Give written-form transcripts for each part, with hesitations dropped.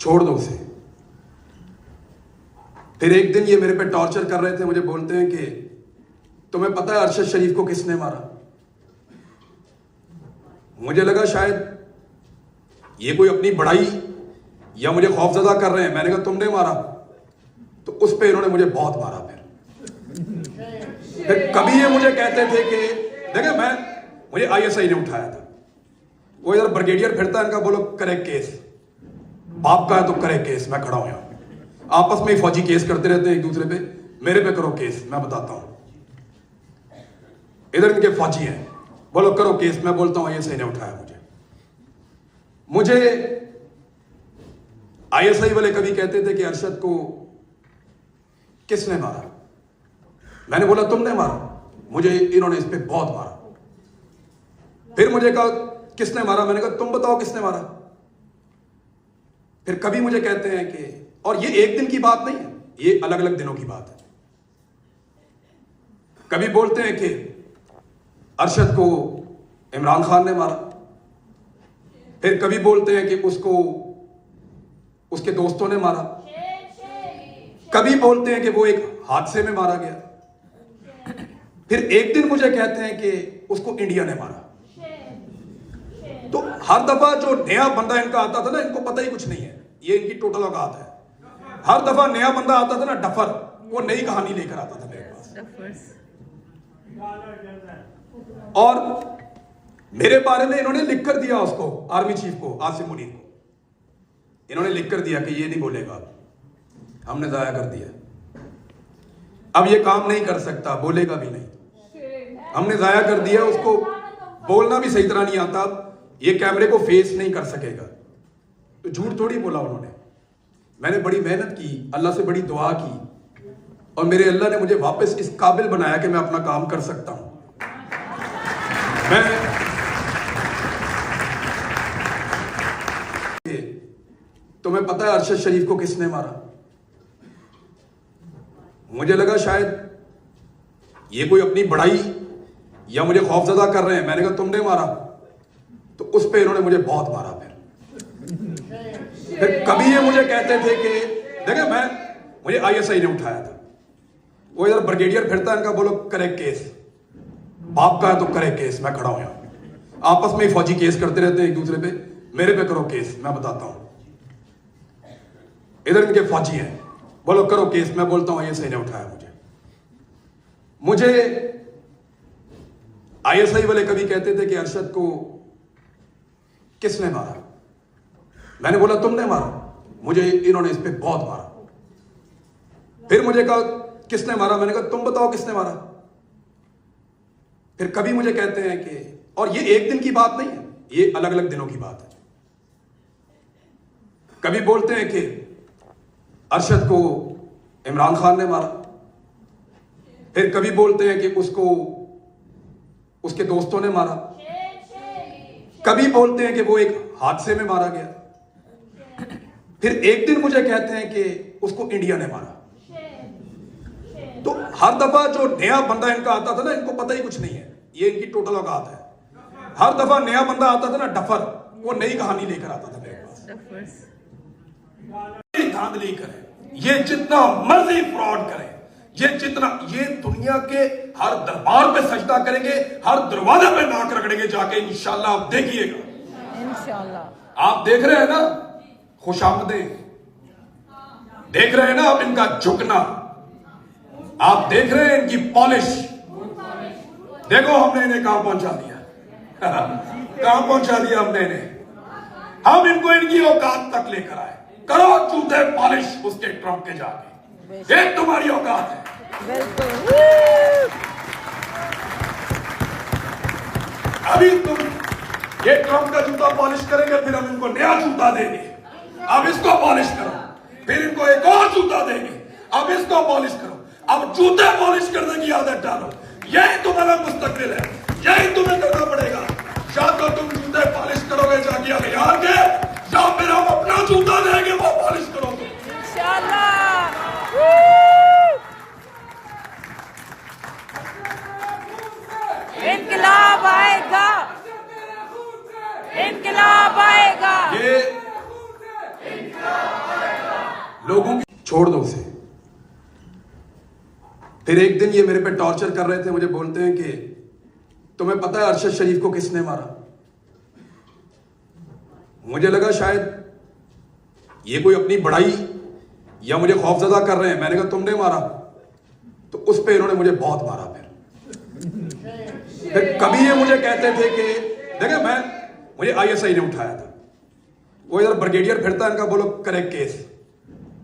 छोड़ दो उसे। फिर एक दिन ये मेरे पे टॉर्चर कर रहे थे, मुझे बोलते हैं कि तुम्हें पता है अरशद शरीफ को किसने मारा? मुझे लगा शायद ये कोई अपनी बड़ाई या मुझे खौफजदा कर रहे हैं। मैंने कहा तुमने मारा? तो उस पे इन्होंने मुझे बहुत मारा। फिर कभी ये मुझे कहते थे कि देखे मुझे आईएसआई ने उठाया था, वो इधर ब्रिगेडियर फिरता है, इनका बोलो करे केस, बाप का है तो करे केस, मैं खड़ा हूं यहां। आपस में ही फौजी केस करते रहते हैं एक दूसरे पे, मेरे पे करो केस, मैं बताता हूं। इधर इनके फौजी हैं, बोलो करो केस, मैं बोलता हूं आईएसआई ने उठाया मुझे। आईएसआई वाले कभी कहते थे कि अरशद को किसने मारा? मैंने बोला तुमने मारा। मुझे इन्होंने इस पे बहुत मारा। फिर मुझे कहा किसने मारा? मैंने कहा तुम बताओ किसने मारा। फिर कभी मुझे कहते हैं कि, और ये एक दिन की बात नहीं है, ये अलग अलग दिनों की बात है। कभी बोलते हैं कि अरशद को इमरान खान ने मारा। फिर कभी बोलते हैं कि उसको उसके दोस्तों ने मारा। कभी बोलते हैं कि वो एक हादसे में मारा गया। फिर एक दिन मुझे कहते हैं कि उसको इंडिया ने मारा। तो हर दफा जो नया बंदा इनका आता था ना, इनको पता ही कुछ नहीं है, ये इनकी टोटल औकात है। हर दफा नया बंदा आता था ना डफर, वो नई कहानी लेकर आता था मेरे पास। और मेरे बारे में इन्होंने लिख कर दिया उसको, आर्मी चीफ को, आसिम मुनीर को, इन्होंने लिख कर दिया कि ये नहीं बोलेगा। हमने जाया कर दिया, अब ये काम नहीं कर सकता, बोलेगा भी नहीं। हमने जाया कर दिया, उसको बोलना भी सही तरह नहीं आता, ये कैमरे को फेस नहीं कर सकेगा। तो झूठ थोड़ी बोला उन्होंने। मैंने बड़ी मेहनत की, अल्लाह से बड़ी दुआ की, और मेरे अल्लाह ने मुझे वापस इस काबिल बनाया कि मैं अपना काम कर सकता हूं। मैं तुम्हें पता है अरशद शरीफ को किसने मारा? मुझे लगा शायद ये कोई अपनी बड़ाई या मुझे खौफजदा कर रहे हैं। मैंने कहा तुमने मारा? तो उस पे इन्होंने मुझे बहुत मारा। फिर कभी ये मुझे कहते थे कि देखे मुझे आईएसआई ने उठाया था, वो इधर ब्रिगेडियर फिरता है, इनका बोलो करे केस, बाप का है तो करे केस, मैं खड़ा हूं यहां। आपस में ही फौजी केस करते रहते हैं एक दूसरे पे, मेरे पे करो केस, मैं बताता हूं। इधर इनके फौजी हैं, बोलो करो केस, मैं बोलता हूं आईएसआई ने उठाया मुझे। आईएसआई वाले कभी कहते थे कि अरशद को किसने मारा? मैंने बोला तुमने मारा। मुझे इन्होंने इस पे बहुत मारा। फिर मुझे कहा किसने मारा? मैंने कहा तुम बताओ किसने मारा। फिर कभी मुझे कहते हैं कि, और ये एक दिन की बात नहीं है, ये अलग अलग दिनों की बात है। कभी बोलते हैं कि अरशद को इमरान खान ने मारा। फिर कभी बोलते हैं कि उसको उसके दोस्तों ने मारा। कभी बोलते हैं कि वो एक हादसे में मारा गया। फिर एक दिन मुझे कहते हैं कि उसको इंडिया ने मारा। तो हर दफा जो नया बंदा इनका आता था ना, इनको पता ही कुछ नहीं है, ये इनकी टोटल औकात है। हर दफा नया बंदा आता था ना डफर, वो नई कहानी लेकर आता था मेरे पास। धांधली करें, ये जितना मर्जी फ्रॉड करें, ये दुनिया के हर दरबार पे सजदा करेंगे, हर दरवाजे पे नाक रगड़ेंगे जाके, इंशाल्लाह आप देखिएगा। इंशाल्लाह आप देख रहे हैं ना खुशामदें, देख रहे हैं ना आप इनका झुकना, आप देख रहे हैं इनकी पॉलिश। देखो हमने इन्हें कहां पहुंचा दिया कहां पहुंचा दिया हमने इन्हें। हम इनको इनकी औकात तक लेकर आए। करो जूते पॉलिश उसके ट्रम्प के जाके, एक तुम्हारी औकात है। अभी तुम ये ट्रम्प का जूता पॉलिश करेंगे, फिर हम इनको नया जूता देंगे, अब इसको पॉलिश करो, फिर इनको एक और जूता देंगे, अब इसको पॉलिश करो। अब जूते पॉलिश करने की आदत डालो, यही तुम्हारा मुस्तकबिल है, यही तुम्हें करना पड़ेगा। या तो तुम जूते पॉलिश करोगे जाके अखियार के, या फिर हम अपना जूता देंगे, वो पॉलिश करोगे इंशाल्लाह। इनकलाब आएगा, इनकलाब आएगा। ये लोगों की छोड़ दो उसे। फिर एक दिन ये मेरे पे टॉर्चर कर रहे थे, मुझे बोलते हैं कि तुम्हें पता है अरशद शरीफ को किसने मारा? मुझे लगा शायद ये कोई अपनी बड़ाई या मुझे खौफजदा कर रहे हैं। मैंने कहा तुमने मारा? तो उस पे इन्होंने मुझे बहुत मारा। फिर कभी ये मुझे कहते थे कि देखे मुझे आईएसआई ने उठाया था। वो इधर ब्रिगेडियर फिरता है, इनका बोलो करे केस,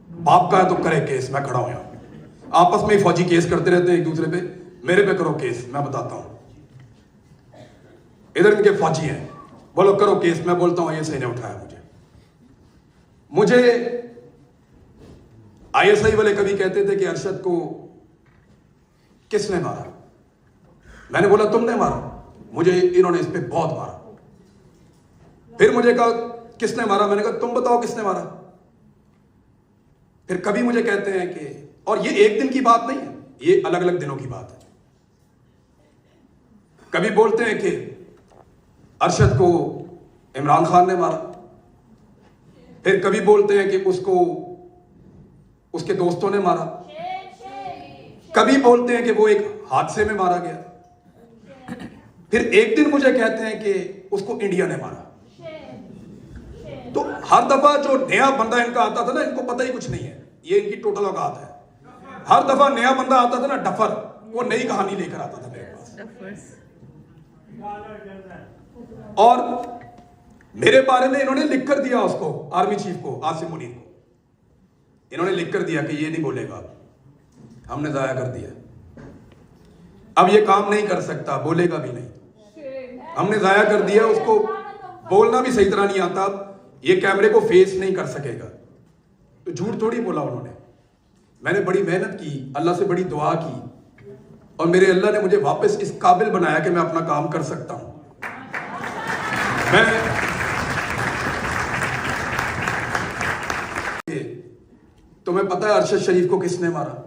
बाप का है तो करे केस। मैं खड़ा हूं यहां, आपस में ही फौजी केस करते रहते हैं एक दूसरे पे, मेरे पे करो केस, मैं बताता हूं। इधर इनके फौजी हैं, बोलो करो केस, मैं बोलता हूं आईएसआई ने उठाया मुझे। आईएसआई वाले कभी कहते थे कि अरशद को किसने मारा? मैंने बोला तुमने मारा। मुझे इन्होंने इस पे बहुत मारा। फिर मुझे कहा किसने मारा? मैंने कहा तुम बताओ किसने मारा। फिर कभी मुझे कहते हैं कि, और ये एक दिन की बात नहीं है, ये अलग अलग दिनों की बात है। कभी बोलते हैं कि अरशद को इमरान खान ने मारा। फिर कभी बोलते हैं कि उसको उसके दोस्तों ने मारा। कभी बोलते हैं कि वो एक हादसे में मारा गया। फिर एक दिन मुझे कहते हैं कि उसको इंडिया ने मारा। तो हर दफा जो नया बंदा इनका आता था ना, इनको पता ही कुछ नहीं है, ये इनकी टोटल औकात है। हर दफा नया बंदा आता था ना डफर, वो नई कहानी लेकर आता था मेरे पास। और मेरे बारे में इन्होंने लिख कर दिया उसको, आर्मी चीफ को, आसिम मुनीर को, इन्होंने लिख कर दिया कि ये नहीं बोलेगा। हमने जाया कर दिया, अब ये काम नहीं कर सकता, बोलेगा भी नहीं। हमने जाया कर दिया उसको, बोलना भी सही तरह नहीं आता, ये कैमरे को फेस नहीं कर सकेगा। तो झूठ थोड़ी बोला उन्होंने। मैंने बड़ी मेहनत की, अल्लाह से बड़ी दुआ की, और मेरे अल्लाह ने मुझे वापस इस काबिल बनाया कि मैं अपना काम कर सकता हूं। मैं तुम्हें पता है अरशद शरीफ को किसने मारा?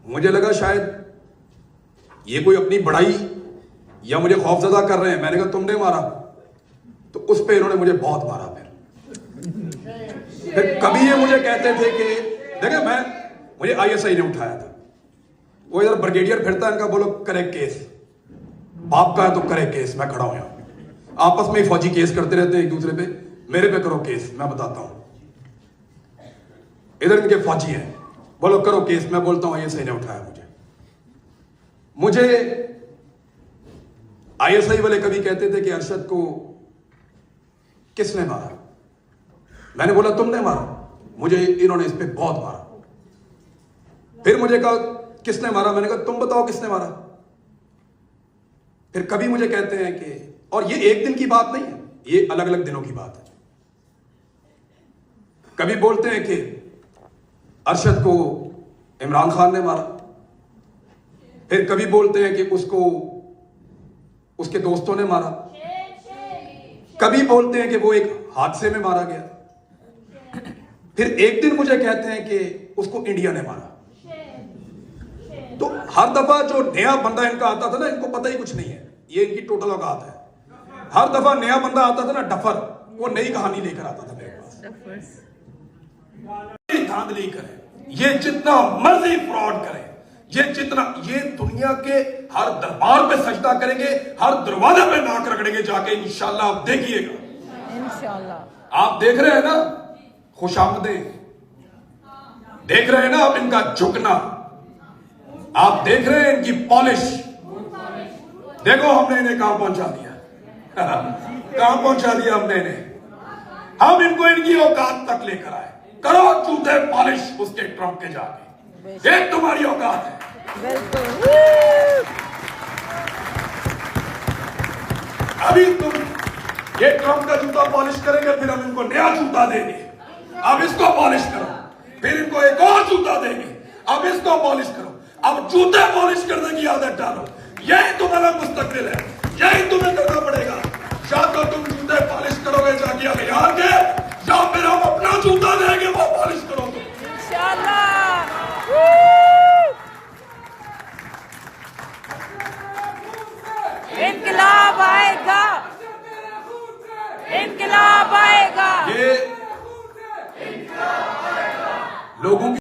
मुझे लगा शायद ये कोई अपनी बड़ाई या मुझे खौफजदा कर रहे हैं। मैंने कहा तुमने मारा? तो उस पे इन्होंने मुझे बहुत मारा। फिर कभी ये मुझे कहते थे कि देखे मुझे आईएसआई ने उठाया था। वो इधर ब्रिगेडियर फिरता है, इनका बोलो करे केस, बाप का है तो करे केस। मैं खड़ा हूं यहां, आपस में ही फौजी केस करते रहते हैं एक दूसरे पे, मेरे पे करो केस, मैं बताता हूं। इधर इनके फौजी हैं, बोलो करो केस, मैं बोलता हूं आईएसआई ने उठाया मुझे। आईएसआई वाले कभी कहते थे कि अरशद को किसने मारा? मैंने बोला तुमने मारा। मुझे इन्होंने इस पे बहुत मारा। फिर मुझे कहा किसने मारा? मैंने कहा तुम बताओ किसने मारा। फिर कभी मुझे कहते हैं कि, और ये एक दिन की बात नहीं है, ये अलग अलग दिनों की बात है। कभी बोलते हैं कि अरशद को इमरान खान ने मारा। फिर कभी बोलते हैं कि उसको उसके दोस्तों ने मारा। कभी बोलते हैं कि वो एक हादसे में मारा गया। फिर एक दिन मुझे कहते हैं कि उसको इंडिया ने मारा। तो हर दफा जो नया बंदा इनका आता था ना, इनको पता ही कुछ नहीं है, ये इनकी टोटल औकात है। हर दफा नया बंदा आता था ना डफर, वो नई कहानी लेकर आता था मेरे पास। धांधली करे, ये जितना मर्जी फ्रॉड करे, ये दुनिया के हर दरबार पे सजदा करेंगे, हर दरवाजे पे नाक रगड़ेंगे जाके, इंशाल्लाह आप देखिएगा। इंशाल्लाह आप देख रहे हैं ना खुशामदें, देख रहे हैं ना आप इनका झुकना, आप देख रहे हैं इनकी पॉलिश। देखो हमने इन्हें कहां पहुंचा दिया कहां पहुंचा दिया हमने इन्हें। हम इनको इनकी औकात तक लेकर आए। करो जूते पॉलिश उसके ट्रम्प के जाके, ये तुम्हारी औकात है। अभी तुम ये ट्रम्प का जूता पॉलिश करेंगे, फिर हम इनको नया जूता देंगे, अब इसको पॉलिश करो। फिर इनको एक और जूता देंगे, अब इसको पॉलिश करो। अब जूते पॉलिश करने की आदत डालो, यही तुम्हारा मुस्तकबिल है, यही तुम्हें करना पड़ेगा। या तो तुम जूते पॉलिश करोगे जाके अभियान के, या फिर हम अपना जूता देंगे, वो पॉलिश करो तुम इंशाल्लाह। इनकलाब आएगा, इनकलाब आएगा। ये लोगों की